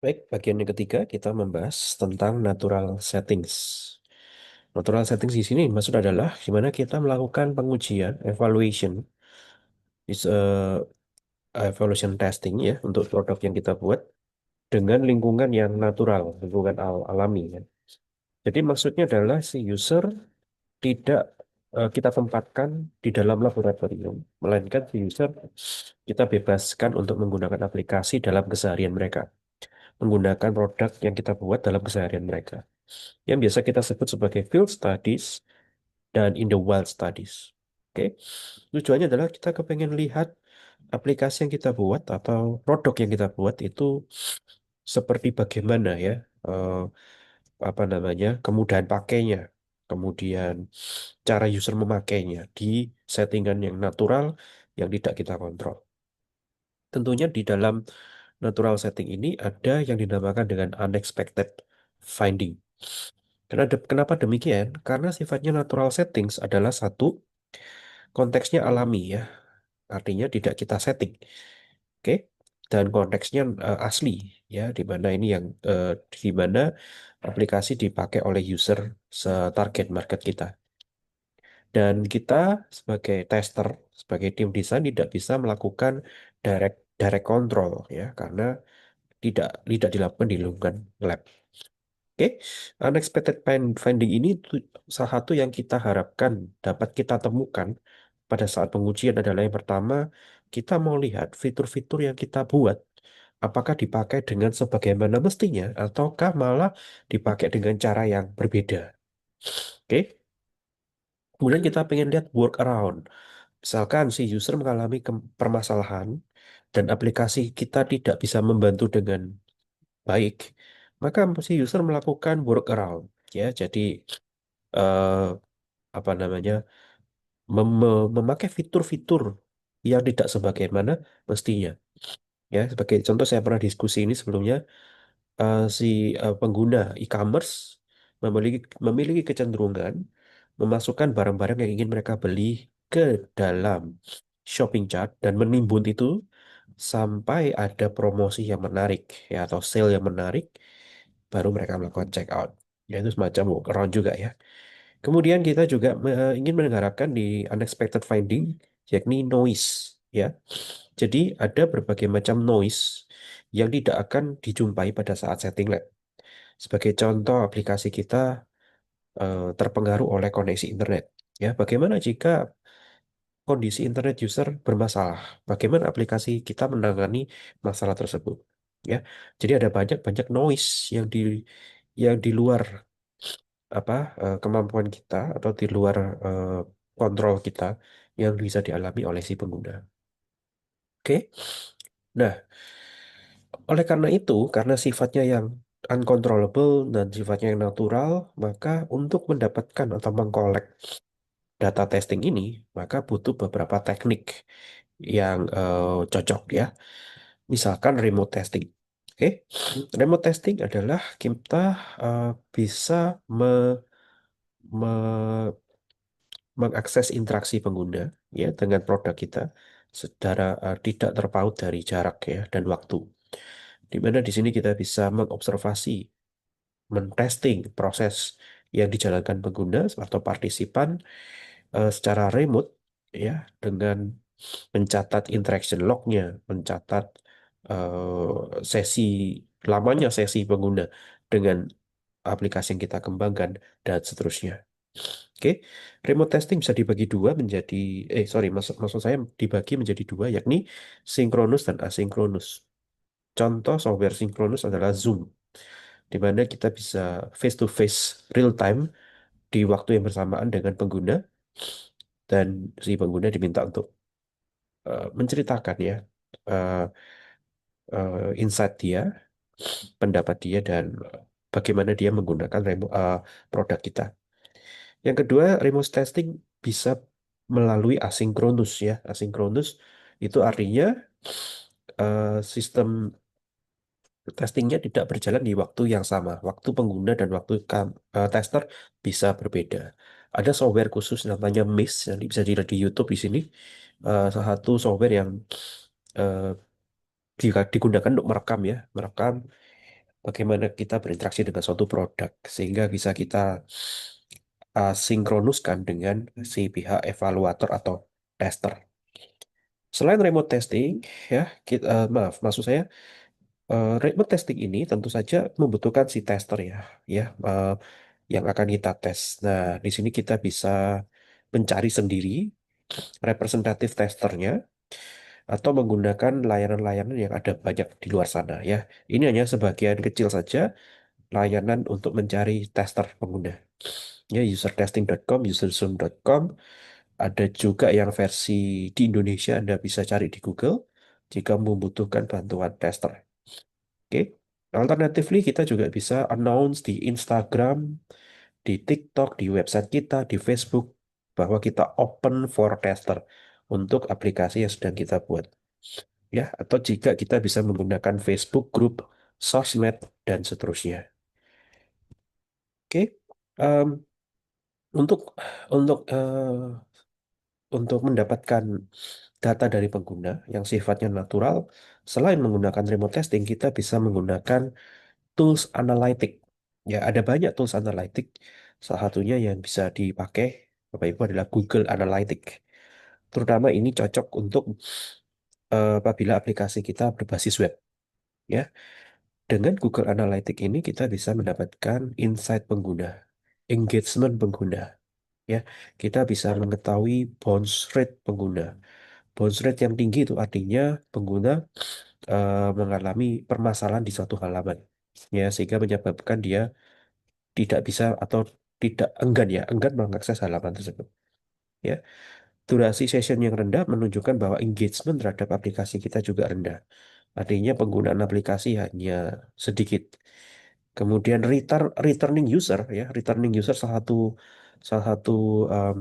Baik, bagian yang ketiga kita membahas tentang natural settings. Natural settings di sini maksud adalah gimana kita melakukan pengujian, evaluation, is evaluation testing ya untuk produk yang kita buat dengan lingkungan yang natural, lingkungan alami kan. Jadi maksudnya adalah si user tidak kita tempatkan di dalam laboratorium, melainkan si user kita bebaskan untuk menggunakan aplikasi dalam keseharian mereka, menggunakan produk yang kita buat dalam keseharian mereka, yang biasa kita sebut sebagai field studies dan in the wild studies. Oke, tujuannya adalah kita kepengen lihat aplikasi yang kita buat atau produk yang kita buat itu seperti bagaimana ya, eh, apa namanya, kemudahan pakainya, kemudian cara user memakainya di settingan yang natural yang tidak kita kontrol. Tentunya di dalam natural setting ini ada yang dinamakan dengan unexpected finding. Kenapa demikian? Karena sifatnya natural settings adalah satu, konteksnya alami ya, artinya tidak kita setting. Oke. Dan konteksnya asli ya, di mana ini yang di mana aplikasi dipakai oleh user target market kita. Dan kita sebagai tester, sebagai tim desain tidak bisa melakukan direct direct control ya, karena tidak dilakukan di lingkungan lab. Oke, unexpected finding ini salah satu yang kita harapkan dapat kita temukan pada saat pengujian adalah yang pertama, kita mau lihat fitur-fitur yang kita buat, apakah dipakai dengan sebagaimana mestinya, ataukah malah dipakai dengan cara yang berbeda. Oke, kemudian kita pengen lihat workaround. Misalkan si user mengalami permasalahan dan aplikasi kita tidak bisa membantu dengan baik, maka si user melakukan workaround. Ya, jadi eh, apa namanya, memakai fitur-fitur yang tidak sebagaimana mestinya. Ya, sebagai contoh saya pernah diskusi ini sebelumnya, si pengguna e-commerce memiliki memiliki kecenderungan memasukkan barang-barang yang ingin mereka beli ke dalam shopping cart dan menimbun itu sampai ada promosi yang menarik ya atau sale yang menarik baru mereka melakukan check out. Ya, itu semacam workaround juga ya. Kemudian kita juga ingin mendengarkan di unexpected finding, yakni noise. Ya, jadi ada berbagai macam noise yang tidak akan dijumpai pada saat setting lab. Sebagai contoh, aplikasi kita terpengaruh oleh koneksi internet. Ya, bagaimana jika kondisi internet user bermasalah? Bagaimana aplikasi kita menangani masalah tersebut? Ya, jadi ada banyak-banyak noise yang di luar apa kemampuan kita atau di luar eh, kontrol kita yang bisa dialami oleh si pengguna. Oke. Nah, oleh karena itu, karena sifatnya yang uncontrollable dan sifatnya yang natural, maka untuk mendapatkan atau mengkolek data testing ini, maka butuh beberapa teknik yang cocok ya. Misalkan remote testing. Oke, remote testing adalah kita eh, bisa me- mengakses interaksi pengguna ya dengan produk kita secara tidak terpaut dari jarak ya dan waktu. Di mana di sini kita bisa mengobservasi, mentesting proses yang dijalankan pengguna atau partisipan secara remote ya dengan mencatat interaction lognya, mencatat sesi lamanya sesi pengguna dengan aplikasi yang kita kembangkan dan seterusnya. Oke, remote testing bisa dibagi dua menjadi, sorry, maksud saya dibagi menjadi dua, yakni sinkronus dan asinkronus. Contoh software sinkronus adalah Zoom, di mana kita bisa face to face real time di waktu yang bersamaan dengan pengguna, dan si pengguna diminta untuk menceritakan ya eh, insight dia, pendapat dia, dan bagaimana dia menggunakan produk kita. Yang kedua, remote testing bisa melalui asinkronus ya. Asinkronus itu artinya sistem testingnya tidak berjalan di waktu yang sama. Waktu pengguna dan waktu tester bisa berbeda. Ada software khusus namanya Mist yang bisa dilihat di YouTube di sini. Salah satu software yang eh, digunakan untuk merekam ya, merekam bagaimana kita berinteraksi dengan suatu produk sehingga bisa kita sinkronuskan dengan si pihak evaluator atau tester. Selain remote testing, ya, maaf, maksud saya remote testing ini tentu saja membutuhkan si tester ya, ya, yang akan kita tes. Nah, di sini kita bisa mencari sendiri representatif testernya atau menggunakan layanan-layanan yang ada banyak di luar sana ya. Ini hanya sebagian kecil saja layanan untuk mencari tester pengguna. Ya, usertesting.com, userzoom.com. Ada juga yang versi di Indonesia Anda bisa cari di Google jika membutuhkan bantuan tester. Oke. Alternatively, kita juga bisa announce di Instagram, di TikTok, di website kita, di Facebook, bahwa kita open for tester untuk aplikasi yang sedang kita buat. Ya, atau jika kita bisa menggunakan Facebook Group, sosmed, dan seterusnya. Oke. Em, untuk untuk mendapatkan data dari pengguna yang sifatnya natural, selain menggunakan remote testing, kita bisa menggunakan tools analytic. Ya, ada banyak tools analytic. Salah satunya yang bisa dipakai Bapak Ibu adalah Google Analytics. Terutama ini cocok untuk apabila aplikasi kita berbasis web. Ya, dengan Google Analytics ini kita bisa mendapatkan insight pengguna, engagement pengguna. Ya, kita bisa mengetahui bounce rate pengguna. Bounce rate yang tinggi itu artinya pengguna mengalami permasalahan di suatu halaman. Ya, sehingga menyebabkan dia tidak bisa atau tidak enggan mengakses halaman tersebut. Ya, durasi session yang rendah menunjukkan bahwa engagement terhadap aplikasi kita juga rendah. Artinya penggunaan aplikasi hanya sedikit. Kemudian returning user ya, returning user salah satu um,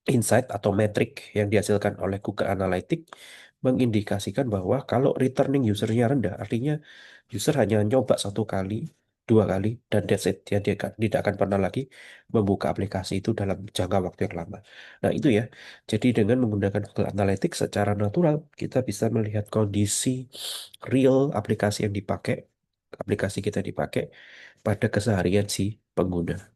insight atau metrik yang dihasilkan oleh Google Analytics mengindikasikan bahwa kalau returning usernya rendah, artinya user hanya nyoba satu kali, dua kali, dan that's it. Dia tidak akan pernah lagi membuka aplikasi itu dalam jangka waktu yang lama. Nah, itu ya. Jadi dengan menggunakan Google Analytics secara natural, kita bisa melihat kondisi real aplikasi yang dipakai, aplikasi kita dipakai pada keseharian si pengguna.